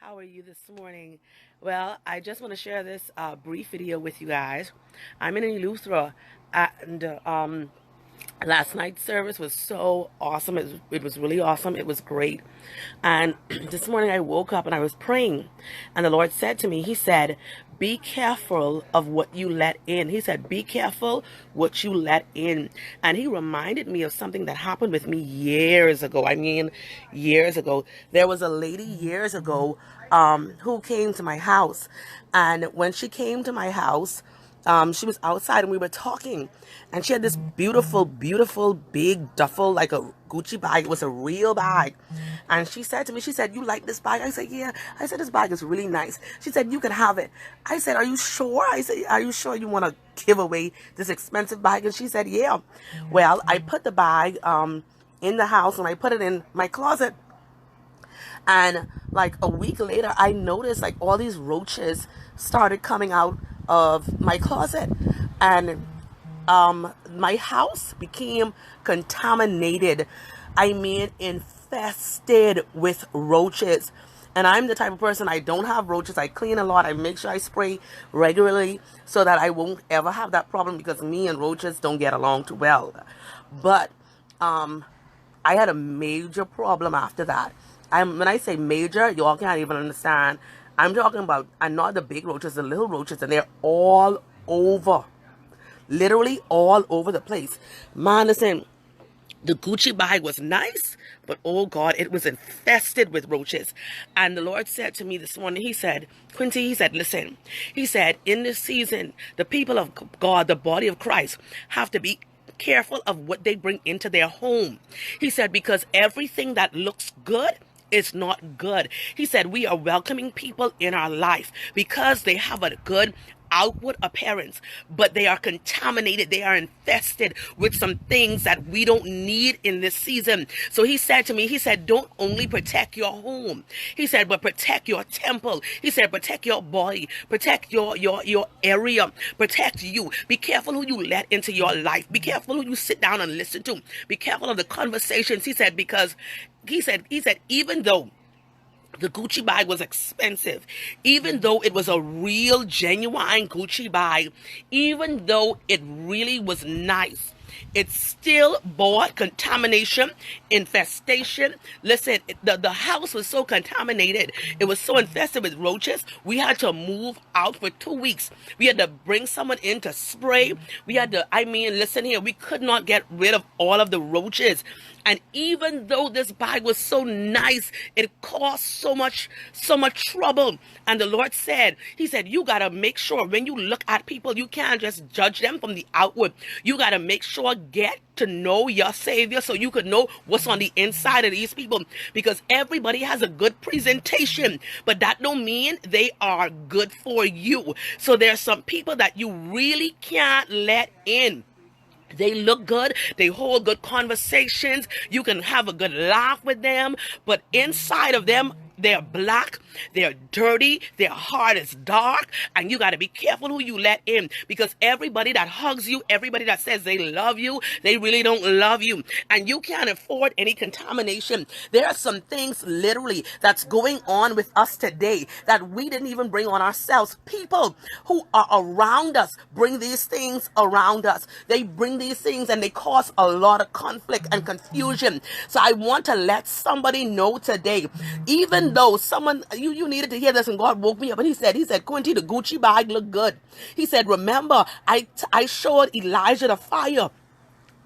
How are you this morning? Well, I just want to share this brief video with you guys. I'm in Eleuthera, and last night's service was so awesome. It was really awesome. It was great. And this morning I woke up and I was praying, and the Lord said to me, He said, be careful of what you let in. He said, be careful what you let in. And He reminded me of something that happened with me years ago. I mean, years ago. There was a lady years ago who came to my house. And when she came to my house, she was outside and we were talking, and she had this beautiful, beautiful big duffel, like a Gucci bag. It was a real bag. And she said to me, she said, you like this bag? I said, yeah. I said, this bag is really nice. She said, you can have it. I said, are you sure? I said, are you sure you want to give away this expensive bag? And she said, yeah. Well, I put the bag in the house and I put it in my closet. And like a week later, I noticed like all these roaches started coming out of my closet, and my house became contaminated. I mean, infested with roaches. And I'm the type of person, I don't have roaches. I clean a lot. I make sure I spray regularly so that I won't ever have that problem, because me and roaches don't get along too well. But I had a major problem after that. When I say major, y'all can't even understand. I'm talking about, and not the big roaches, the little roaches, and they're all over. Literally all over the place. Man, listen, the Gucci bag was nice, but oh God, it was infested with roaches. And the Lord said to me this morning, He said, Quinty, He said, listen, He said, in this season, the people of God, the body of Christ, have to be careful of what they bring into their home. He said, because everything that looks good, it's not good. He said, we are welcoming people in our life because they have a good outward appearance, but they are contaminated. They are infested with some things that we don't need in this season. So He said to me, He said, don't only protect your home. He said, but protect your temple. He said, protect your body, protect your area, protect you. Be careful who you let into your life. Be careful who you sit down and listen to. Be careful of the conversations. He said, because he said, even though the Gucci bag was expensive, even though it was a real, genuine Gucci bag, even though it really was nice, it still brought contamination, infestation. Listen, the house was so contaminated. It was so infested with roaches. We had to move out for 2 weeks. We had to bring someone in to spray. We had to, I mean, listen here, we could not get rid of all of the roaches. And even though this bag was so nice, it caused so much trouble. And the Lord said, He said, you got to make sure when you look at people, you can't just judge them from the outward. You got to make sure, get to know your Savior so you could know what's on the inside of these people. Because everybody has a good presentation, but that don't mean they are good for you. So there's some people that you really can't let in. They look good. They hold good conversations. You can have a good laugh with them. But inside of them, they're black, they're dirty, their heart is dark, and you got to be careful who you let in, because everybody that hugs you, everybody that says they love you, they really don't love you, and you can't afford any contamination. There are some things literally that's going on with us today that we didn't even bring on ourselves. People who are around us bring these things around us. They bring these things and they cause a lot of conflict and confusion. So I want to let somebody know today, even though someone, you needed to hear this, and God woke me up and He said, Quinty, the Gucci bag looked good. He said, remember, I showed Elijah the fire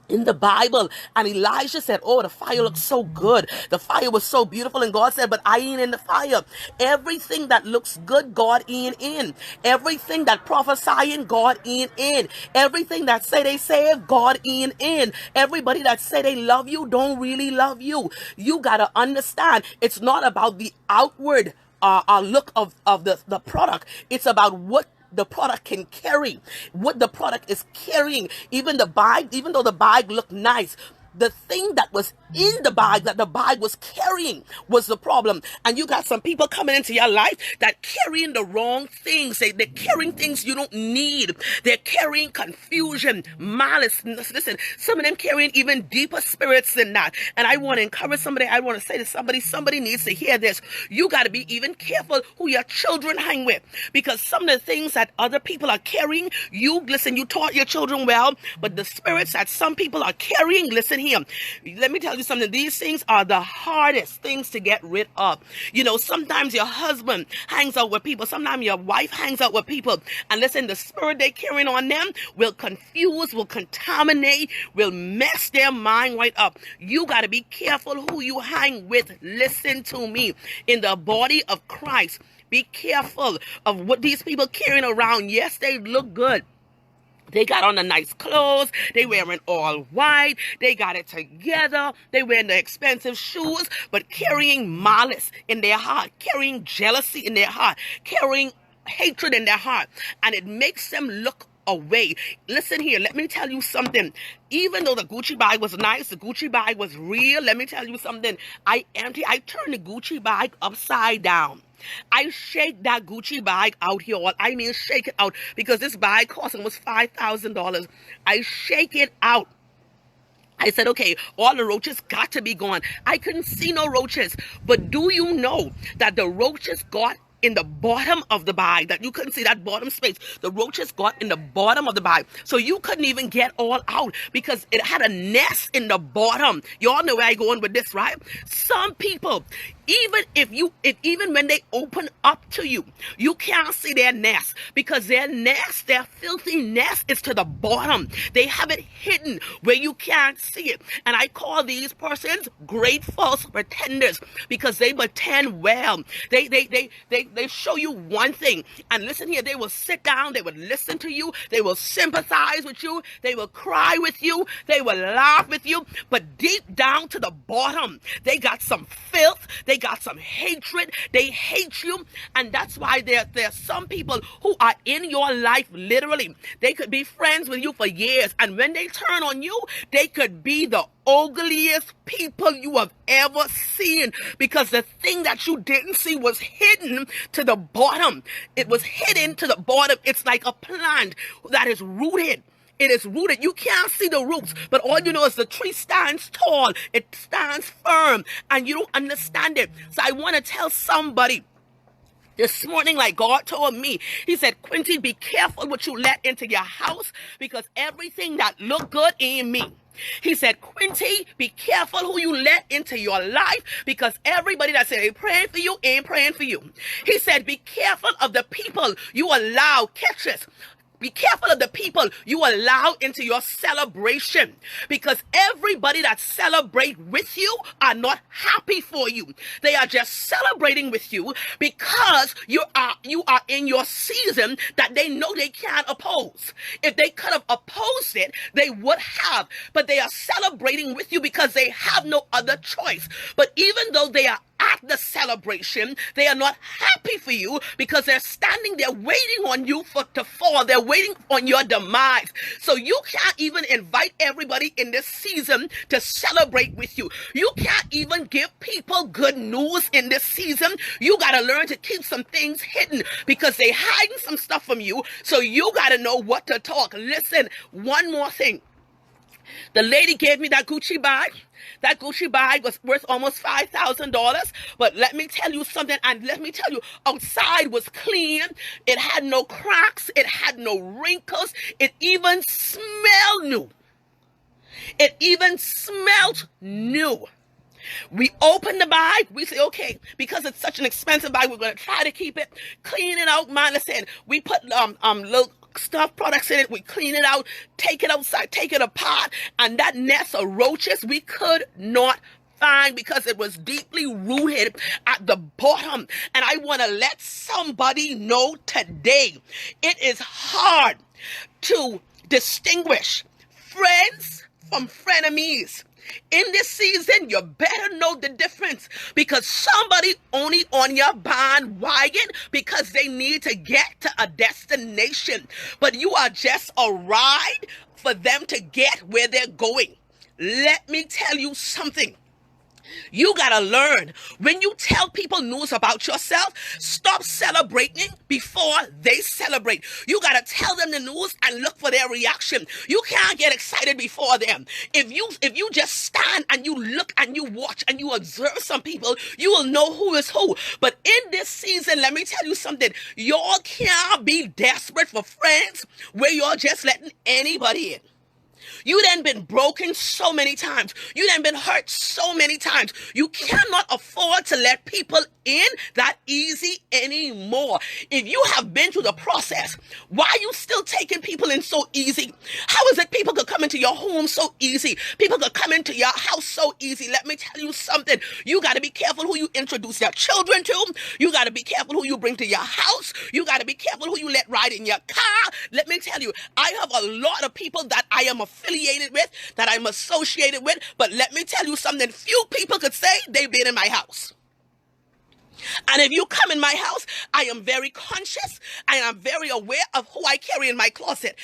in the Bible, and Elijah said, oh, the fire looks so good. The fire was so beautiful. And God said, but I ain't in the fire. Everything that looks good, God ain't in. Everything that prophesying, God ain't in. Everything that say they save, God ain't in. Everybody that say they love you don't really love you. You got to understand, it's not about the outward look of the product. It's about what the product can carry, what the product is carrying. Even the bag, even though the bag looked nice, the thing that was in the bag, that the bag was carrying, was the problem. And you got some people coming into your life that carrying the wrong things. They're carrying things you don't need. They're carrying confusion, malice. Listen, some of them carrying even deeper spirits than that. And I want to encourage somebody. I want to say to somebody needs to hear this. You got to be even careful who your children hang with, because some of the things that other people are carrying, you taught your children well, but the spirits that some people are carrying, listen here. Let me tell you something. These things are the hardest things to get rid of. Sometimes your husband hangs out with people. Sometimes your wife hangs out with people. And listen, the spirit they're carrying on them will confuse, will contaminate, will mess their mind right up. You got to be careful who you hang with. Listen to me. In the body of Christ, be careful of what these people carrying around. Yes, they look good. They got on the nice clothes. They wearing all white. They got it together. They wearing the expensive shoes, but carrying malice in their heart, carrying jealousy in their heart, carrying hatred in their heart. And it makes them look away. Listen here, let me tell you something. Even though the Gucci bag was nice, the Gucci bag was real, let me tell you something. I turned the Gucci bag upside down. I shake that Gucci bag out here. I mean, shake it out, because this bag cost almost $5,000. I shake it out. I said, okay, all the roaches got to be gone. I couldn't see no roaches. But do you know that the roaches got in the bottom of the bag, that you couldn't see that bottom space? The roaches got in the bottom of the bag. So you couldn't even get all out because it had a nest in the bottom. You all know where I'm going with this, right? Some people, even when they open up to you, you can't see their nest, because their filthy nest is to the bottom. They have it hidden where you can't see it. And I call these persons great false pretenders, because they pretend well. They show you one thing, and listen here, they will sit down, they will listen to you, they will sympathize with you, they will cry with you, they will laugh with you, but deep down to the bottom, they got some filth, they got some hatred, they hate you. And that's why there are some people who are in your life, literally. They could be friends with you for years, and when they turn on you, they could be the ugliest people you have ever seen, because the thing that you didn't see was hidden to the bottom. It was hidden to the bottom. It's like a plant that is rooted. It is rooted. You can't see the roots, but all you know is the tree stands tall. It stands firm, and you don't understand it. So I want to tell somebody this morning, like God told me, he said, Quinty, be careful what you let into your house, because everything that look good ain't me. He said, Quinty, be careful who you let into your life, because everybody that said they praying for you ain't praying for you. He said, be careful of the people you allow. Catch this. Be careful of the people you allow into your celebration, because everybody that celebrate with you are not happy for you. They are just celebrating with you because you are in your season that they know they can't oppose. If they could have opposed it, they would have, but they are celebrating with you because they have no other choice. But even though they are at the celebration, they are not happy for you, because they're standing there waiting on you to fall. They're waiting on your demise. So you can't even invite everybody in this season to celebrate with you. You can't even give people good news in this season. You got to learn to keep some things hidden, because they're hiding some stuff from you. So you got to know what to talk. Listen, one more thing. The lady gave me that Gucci bag. That Gucci bag was worth almost $5,000. But let me tell you something, and let me tell you, outside was clean. It had no cracks. It had no wrinkles. It even smelled new. It even smelled new. We open the bag. We say, okay, because it's such an expensive bag, we're going to try to keep it, clean it out. Man, listen, we put little stuff products in it. We clean it out, take it outside, take it apart, and that nest of roaches we could not find, because it was deeply rooted at the bottom. And I want to let somebody know today, it is hard to distinguish friends from frenemies. In this season, you better know the difference, because somebody only on your bandwagon because they need to get to a destination, but you are just a ride for them to get where they're going. let me tell you something. You gotta learn. When you tell people news about yourself, stop celebrating before they celebrate. You gotta tell them the news and look for their reaction. You can't get excited before them. If you just stand and you look and you watch and you observe some people, you will know who is who. But in this season, let me tell you something. Y'all can't be desperate for friends where you're just letting anybody in. You done been broken so many times. You done been hurt so many times. You cannot afford to let people in that easy anymore. If you have been through the process, why are you still taking people in so easy? How is it people could come into your home so easy? People could come into your house so easy. Let me tell you something. You got to be careful who you introduce your children to. You got to be careful who you bring to your house. You got to be careful who you let ride in your car. Let me tell you, I have a lot of people that I am affiliated with, that I'm associated with, but let me tell you something. Few people could say they've been in my house. And if you come in my house, I am very conscious. I am very aware of who I carry in my closet.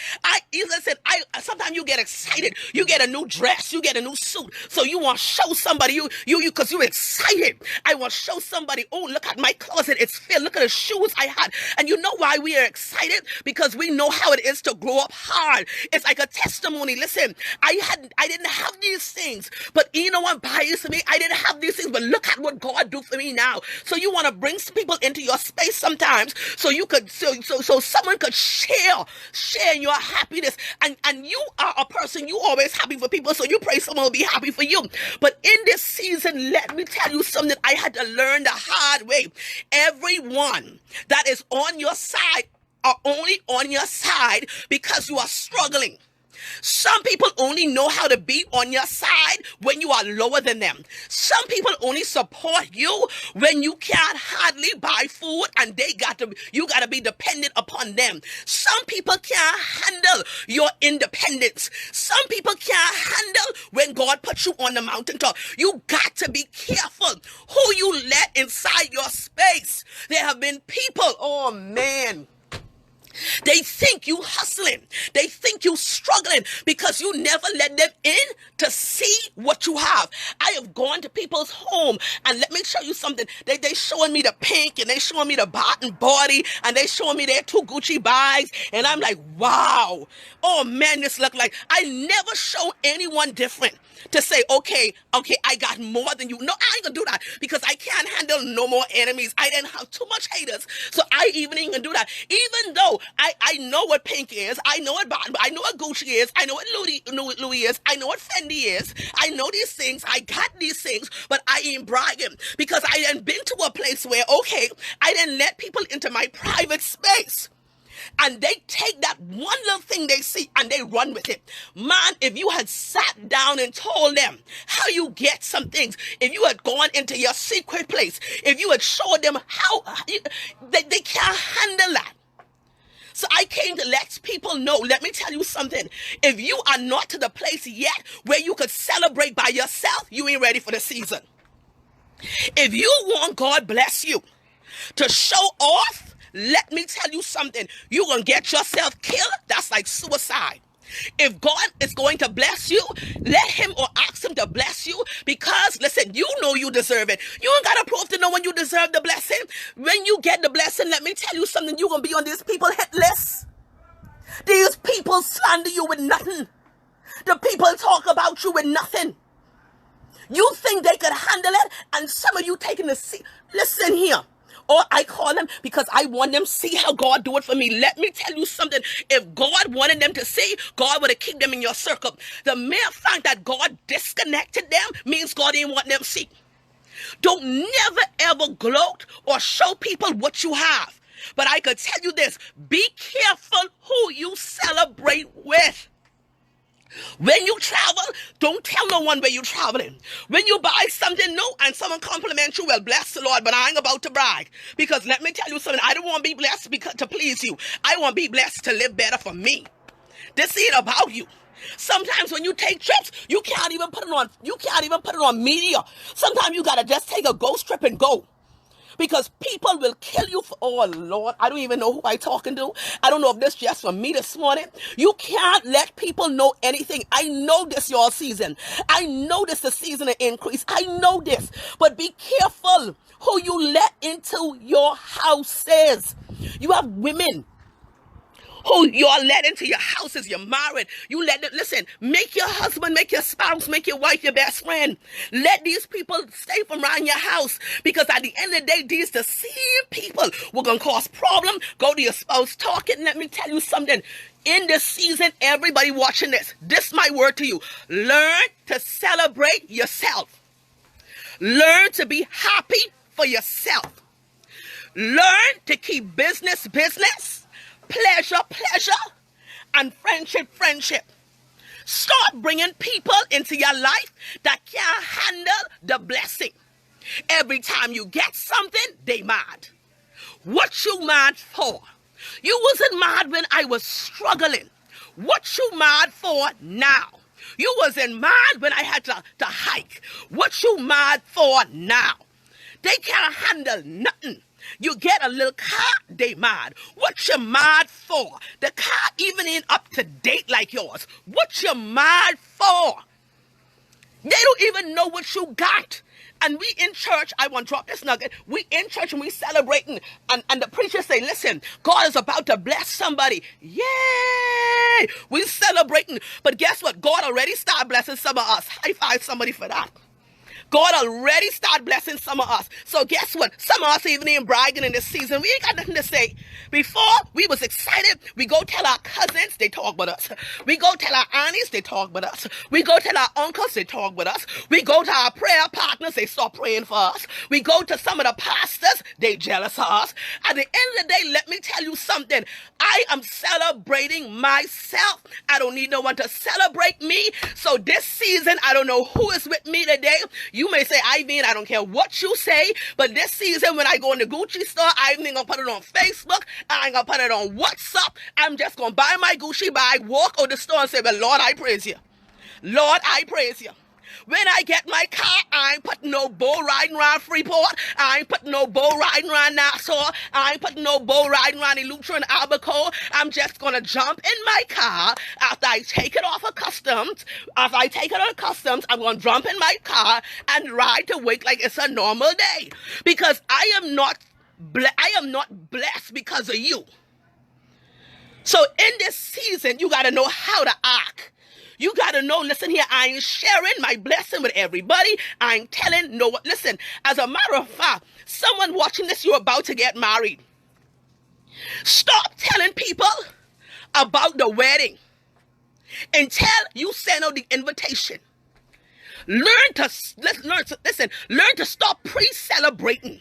Sometimes you get excited. You get a new dress. You get a new suit. So you want to show somebody, because you're excited. I want to show somebody, oh, look at my closet. It's filled. Look at the shoes I had. And you know why we are excited? Because we know how it is to grow up hard. It's like a testimony. Listen, I didn't have these things, but you know what biased me? I didn't have these things, but look at what God do for me now. So you want to bring people into your space sometimes so you could so someone could share in your happiness, and you are a person, you always happy for people, so you pray someone will be happy for you. But in this season, let me tell you something I had to learn the hard way. Everyone that is on your side are only on your side because you are struggling. Some people only know how to be on your side when you are lower than them. Some people only support you when you can't hardly buy food and you got to be dependent upon them. Some people can't handle your independence. Some people can't handle when God puts you on the mountaintop. You got to be careful who you let inside your space. There have been people, oh man, they think you hustling. They think you struggling because you never let them in to see what you have. I have gone to people's home, and let me show you something. They showing me the pink, and they showing me the Bath and Body, and they showing me their 2 Gucci bags, and I'm like, wow. Oh man, this look like. I never show anyone different to say, okay, I got more than you. No, I ain't gonna do that because I can't handle no more enemies. I didn't have too much haters, so I even ain't gonna do that. Even though I know what pink is, I know what I know what Gucci is, I know what Louis is, I know what Fendi is, I know these things, I got these things, but I ain't bragging because I done been to a place where, okay, I didn't let people into my private space. And they take that one little thing they see and they run with it. Man, if you had sat down and told them how you get some things, if you had gone into your secret place, if you had showed them how, they can't handle that. So I came to let people know, let me tell you something. If you are not to the place yet where you could celebrate by yourself, you ain't ready for the season. If you want God bless you to show off, let me tell you something. You're going to get yourself killed. That's like suicide. If God is going to bless you, let him or ask him to bless you because, listen, you know you deserve it. You ain't got to prove to no one you deserve the blessing. When you get the blessing, let me tell you something. You're going to be on these people hit list. These people slander you with nothing. The people talk about you with nothing. You think they could handle it, and some of you taking the seat. Listen here. Or I call them because I want them to see how God do it for me. Let me tell you something. If God wanted them to see, God would have kept them in your circle. The mere fact that God disconnected them means God didn't want them to see. Don't never ever gloat or show people what you have. But I could tell you this. Be careful who you celebrate with. When you travel, don't tell no one where you're traveling. When you buy something new and someone compliments you, well, bless the Lord, but I ain't about to brag. Because let me tell you something, I don't want to be blessed to please you. I want to be blessed to live better for me. This ain't about you. Sometimes when you take trips, you can't even put it on media. Sometimes you got to just take a ghost trip and go. Because people will kill you for, oh Lord, I don't even know who I'm talking to. I don't know if this just for me this morning. You can't let people know anything. I know this your season. I know this is a season of increase. I know this. But be careful who you let into your houses. You have women who you're let into your houses. You're married. You let them, listen, make your husband, make your spouse, make your wife your best friend. Let these people stay from around your house, because at the end of the day, these the same people were going to cause problem. Go to your spouse, talk it, and let me tell you something. In this season, everybody watching this is my word to you. Learn to celebrate yourself. Learn to be happy for yourself. Learn to keep business, pleasure, and friendship. Start bringing people into your life that can't handle the blessing. Every time you get something, they mad. What you mad for? You wasn't mad when I was struggling. What you mad for now? You wasn't mad when I had to hike. What you mad for now? They can't handle nothing. You get a little car, they mad. What you mad for? The car even ain't up to date like yours. What you mad for? They don't even know what you got. And we in church, I want to drop this nugget. We in church and we celebrating. And the preacher say, listen, God is about to bless somebody. Yay! We celebrating. But guess what? God already started blessing some of us. High five somebody for that. God already started blessing some of us. So guess what? Some of us even ain't bragging in this season. We ain't got nothing to say. Before, we was excited. We go tell our cousins, they talk with us. We go tell our aunties, they talk with us. We go tell our uncles, they talk with us. We go to our prayer partners, they start praying for us. We go to some of the pastors, they jealous of us. At the end of the day, let me tell you something. I am celebrating myself. I don't need no one to celebrate me. So this season, I don't know who is with me today. You may say, Ivy, I don't care what you say, but this season when I go in the Gucci store, I ain't gonna put it on Facebook. I ain't gonna put it on WhatsApp. I'm just gonna buy my Gucci bag, walk out the store and say, well, Lord, I praise you. Lord, I praise you. When I get my car, I ain't putting no bull riding around Freeport. I ain't putting no bull riding around Nassau. I ain't putting no bull riding around Eleuthera and Albuquerque. I'm just going to jump in my car after I take it off of customs. After I take it out of customs, I'm going to jump in my car and ride to work like it's a normal day. Because I am not blessed because of you. So in this season, you got to know how to act. You got to know, listen here, I ain't sharing my blessing with everybody. I ain't telling no one. Listen, as a matter of fact, someone watching this, you're about to get married. Stop telling people about the wedding until you send out the invitation. Learn to stop pre-celebrating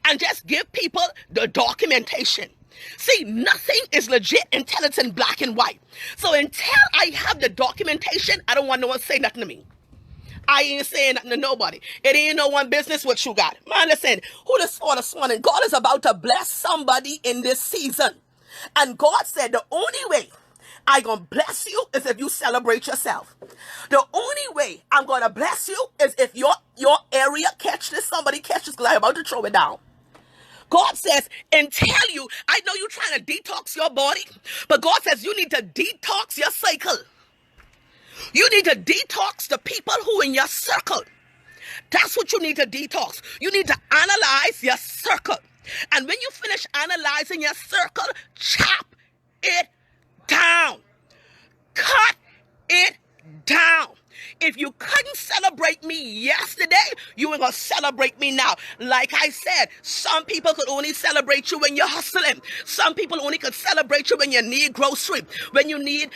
and just give people the documentation. See, nothing is legit until it's in black and white. So until I have the documentation, I don't want no one to say nothing to me. I ain't saying nothing to nobody. It ain't no one business what you got. Man, listen, who this for this morning? God is about to bless somebody in this season. And God said the only way I'm going to bless you is if you celebrate yourself. The only way I'm going to bless you is if your area catch this, somebody catch this, because I'm about to throw it down. God says, and tell you, I know you're trying to detox your body, but God says you need to detox your cycle. You need to detox the people who in your circle. That's what you need to detox. You need to analyze your circle. And when you finish analyzing your circle, chop it down. Cut it down. If you couldn't celebrate me yesterday, you ain't gonna celebrate me now. Like I said, some people could only celebrate you when you're hustling. Some people only could celebrate you when you need grocery, when you need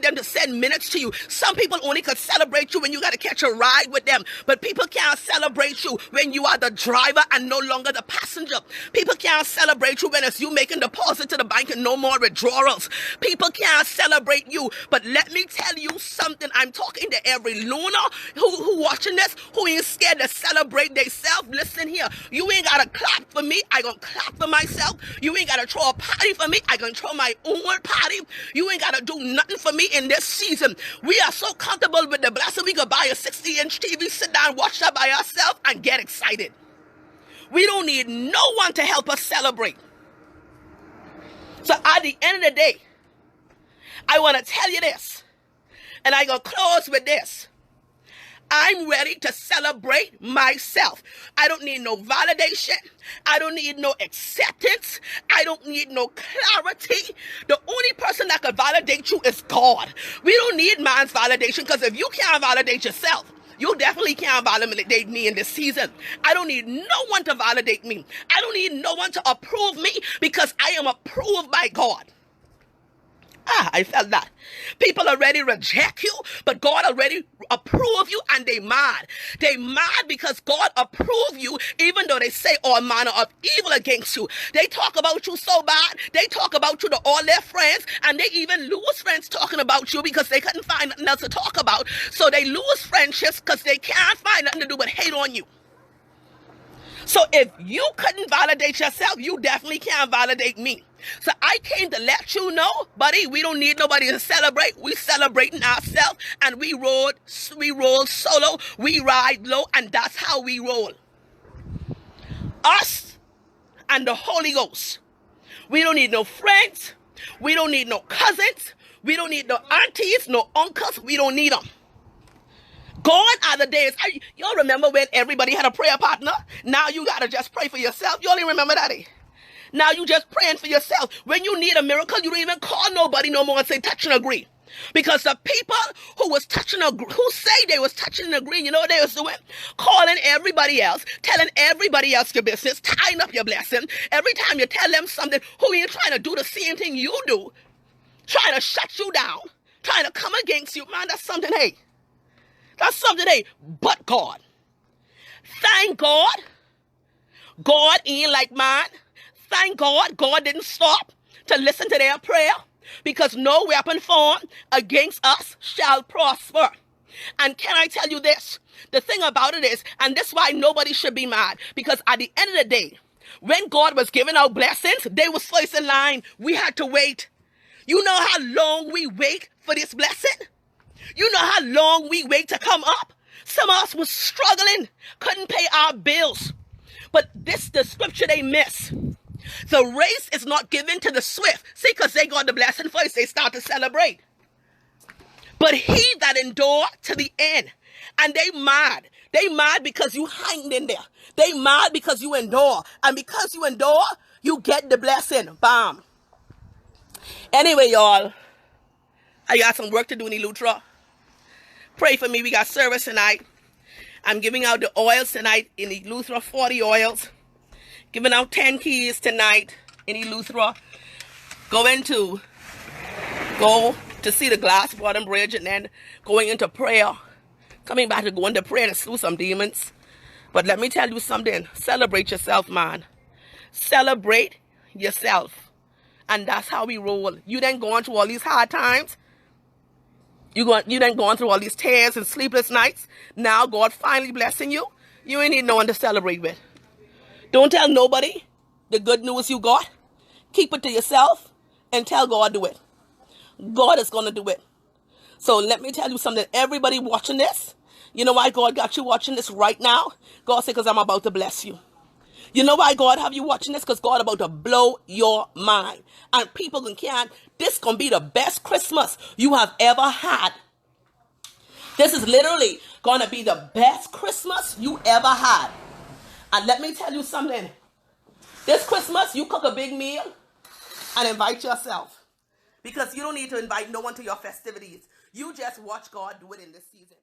them to send minutes to you. Some people only could celebrate you when you gotta catch a ride with them. But people can't celebrate you when you are the driver and no longer the passenger. People can't celebrate you when it's you making deposit to the bank and no more withdrawals. People can't celebrate you. But let me tell you something. I'm talking to every Luna who watching this, who ain't scared to celebrate themselves. Listen here, you ain't got to clap for me. I gonna clap for myself. You ain't got to throw a party for me. I gonna throw my own party. You ain't got to do nothing for me in this season. We are so comfortable with the blessing. We could buy a 60-inch TV, sit down, watch that by ourselves, and get excited. We don't need no one to help us celebrate. So at the end of the day, I want to tell you this, and I'm going to close with this. I'm ready to celebrate myself. I don't need no validation. I don't need no acceptance. I don't need no clarity. The only person that can validate you is God. We don't need man's validation, because if you can't validate yourself, you definitely can't validate me in this season. I don't need no one to validate me. I don't need no one to approve me, because I am approved by God. I felt that. People already reject you, but God already approve you, and they mad. They mad because God approve you, even though they say all manner of evil against you. They talk about you so bad. They talk about you to all their friends, and they even lose friends talking about you because they couldn't find nothing else to talk about. So they lose friendships because they can't find nothing to do but hate on you. So if you couldn't validate yourself, you definitely can't validate me. So I came to let you know, buddy, we don't need nobody to celebrate. We celebrating ourselves, and we roll solo, we ride low, and that's how we roll. Us and the Holy Ghost. We don't need no friends. We don't need no cousins. We don't need no aunties, no uncles. We don't need them. Gone are the days. Y'all remember when everybody had a prayer partner? Now you got to just pray for yourself. You only remember that, eh? Now you just praying for yourself. When you need a miracle, you don't even call nobody no more and say touch and agree. Because the people who say they was touching and agreeing, you know what they was doing? Calling everybody else, telling everybody else your business, tying up your blessing. Every time you tell them something, who ain't trying to do the same thing you do, trying to shut you down, trying to come against you. Man, that's something, hey. That's something, hey, but God. Thank God. God ain't like man. Thank God, God didn't stop to listen to their prayer, because no weapon formed against us shall prosper. And can I tell you this? The thing about it is, and this is why nobody should be mad, because at the end of the day, when God was giving out blessings, they was first in line. We had to wait. You know how long we wait for this blessing? You know how long we wait to come up? Some of us was struggling, couldn't pay our bills. But the scripture they miss. The race is not given to the swift. See, because they got the blessing first, they start to celebrate. But he that endure to the end. And they mad. They mad because you hanged in there. They mad because you endure. And because you endure, you get the blessing. Bam. Anyway, y'all, I got some work to do in Eleuthera. Pray for me. We got service tonight. I'm giving out the oils tonight in Eleuthera, 40 oils. Giving out 10 keys tonight in Eleuthera. Go to see the glass bottom bridge, and then going into prayer. Coming back to go into prayer to slew some demons. But let me tell you something. Celebrate yourself, man. Celebrate yourself. And that's how we roll. You then going through all these hard times. You then going through all these tears and sleepless nights. Now God finally blessing you. You ain't need no one to celebrate with. Don't tell nobody the good news you got. Keep it to yourself and tell God do it. God is going to do it. So let me tell you something. Everybody watching this, you know why God got you watching this right now? God said, because I'm about to bless you. You know why God have you watching this? Because God about to blow your mind. And people can't. This going to be the best Christmas you have ever had. This is literally going to be the best Christmas you ever had. And let me tell you something. This Christmas, you cook a big meal and invite yourself. Because you don't need to invite no one to your festivities. You just watch God do it in this season.